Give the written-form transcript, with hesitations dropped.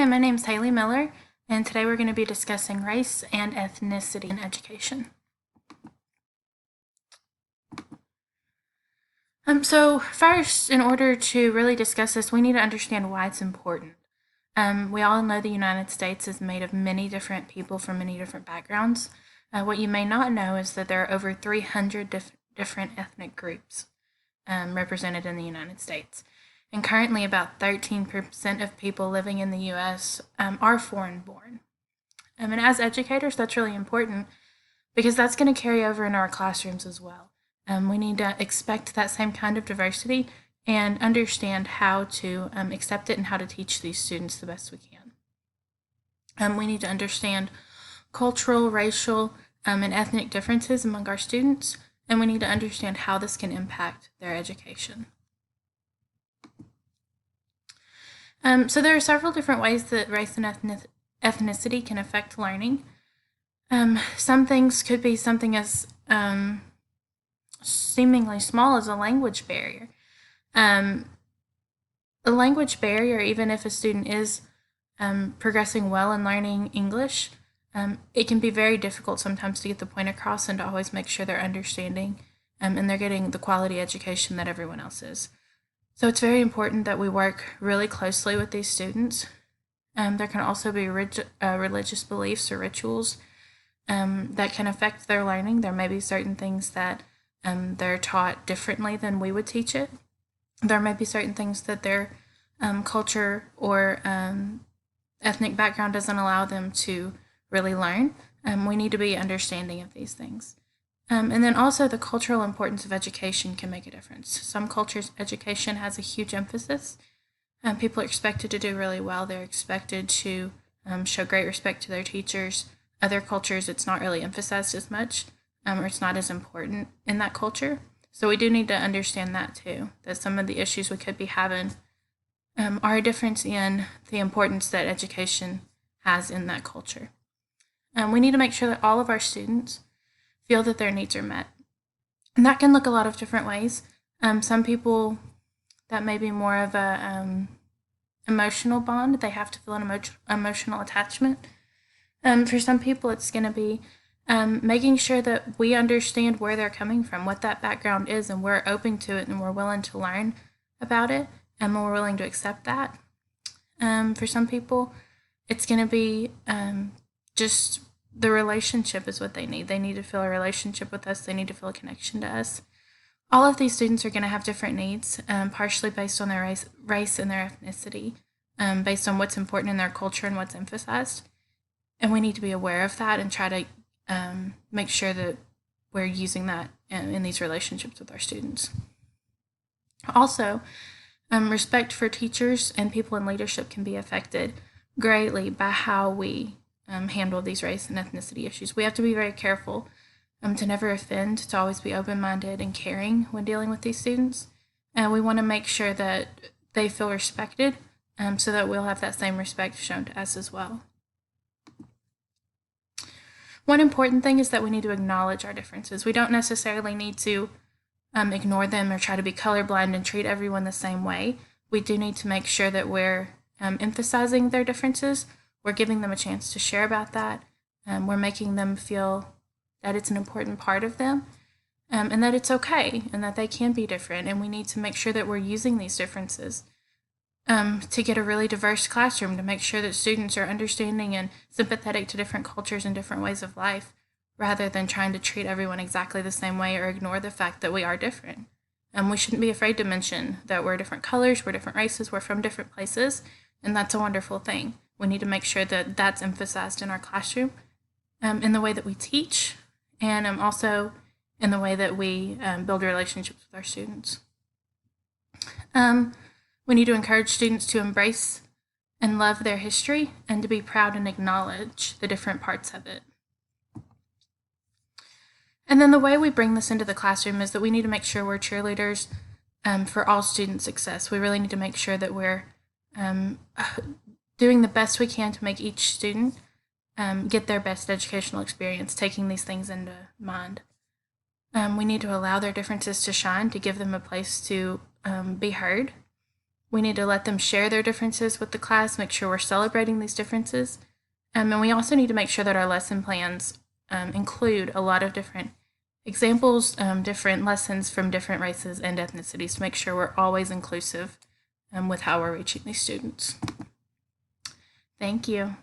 my name's Haley Miller, and today we're going to be discussing race and ethnicity in education. So first, in order to really discuss this, we need to understand why it's important. We all know the United States is made of many different people from many different backgrounds. What you may not know is that there are over 300 different ethnic groups represented in the United States. And currently, about 13% of people living in the U.S. Are foreign born. And as educators, that's really important because that's going to carry over in our classrooms as well. We need to expect that same kind of diversity and understand how to accept it and how to teach these students the best we can. We need to understand cultural, racial, and ethnic differences among our students, and we need to understand how this can impact their education. So there are several different ways that race and ethnicity can affect learning. Some things could be something as seemingly small as a language barrier. A language barrier, even if a student is progressing well in learning English, it can be very difficult sometimes to get the point across and to always make sure they're understanding and they're getting the quality education that everyone else is. So it's very important that we work really closely with these students. There can also be religious beliefs or rituals that can affect their learning. There may be certain things that they're taught differently than we would teach it. There may be certain things that their culture or ethnic background doesn't allow them to really learn. We need to be understanding of these things. And then also the cultural importance of education can make a difference. Some cultures, education has a huge emphasis. People are expected to do really well. They're expected to show great respect to their teachers. Other cultures, it's not really emphasized as much, or it's not as important in that culture. So we do need to understand that too, that some of the issues we could be having are a difference in the importance that education has in that culture. We need to make sure that all of our students feel that their needs are met. And that can look a lot of different ways. Some people, that may be more of a emotional bond. They have to feel an emotional attachment. For some people, it's going to be making sure that we understand where they're coming from, what that background is, and we're open to it and we're willing to learn about it and we're willing to accept that. For some people, it's going to be just the relationship is what they need. They need to feel a relationship with us. They need to feel a connection to us. All of these students are going to have different needs, partially based on their race and their ethnicity, based on what's important in their culture and what's emphasized. And we need to be aware of that and try to make sure that we're using that in these relationships with our students. Also, respect for teachers and people in leadership can be affected greatly by how we handle these race and ethnicity issues. We have to be very careful to never offend, to always be open-minded and caring when dealing with these students. And we want to make sure that they feel respected so that we'll have that same respect shown to us as well. One important thing is that we need to acknowledge our differences. We don't necessarily need to ignore them or try to be colorblind and treat everyone the same way. We do need to make sure that we're emphasizing their differences. We're giving them a chance to share about that. We're making them feel that it's an important part of them and that it's okay and that they can be different. And we need to make sure that we're using these differences to get a really diverse classroom, to make sure that students are understanding and sympathetic to different cultures and different ways of life, rather than trying to treat everyone exactly the same way or ignore the fact that we are different. We shouldn't be afraid to mention that we're different colors, we're different races, we're from different places, and that's a wonderful thing. We need to make sure that that's emphasized in our classroom, in the way that we teach, and also in the way that we build relationships with our students. We need to encourage students to embrace and love their history and to be proud and acknowledge the different parts of it. And then the way we bring this into the classroom is that we need to make sure we're cheerleaders for all student success. We really need to make sure that we're doing the best we can to make each student get their best educational experience, taking these things into mind. We need to allow their differences to shine, to give them a place to be heard. We need to let them share their differences with the class, make sure we're celebrating these differences. And we also need to make sure that our lesson plans include a lot of different examples, different lessons from different races and ethnicities to make sure we're always inclusive with how we're reaching these students. Thank you.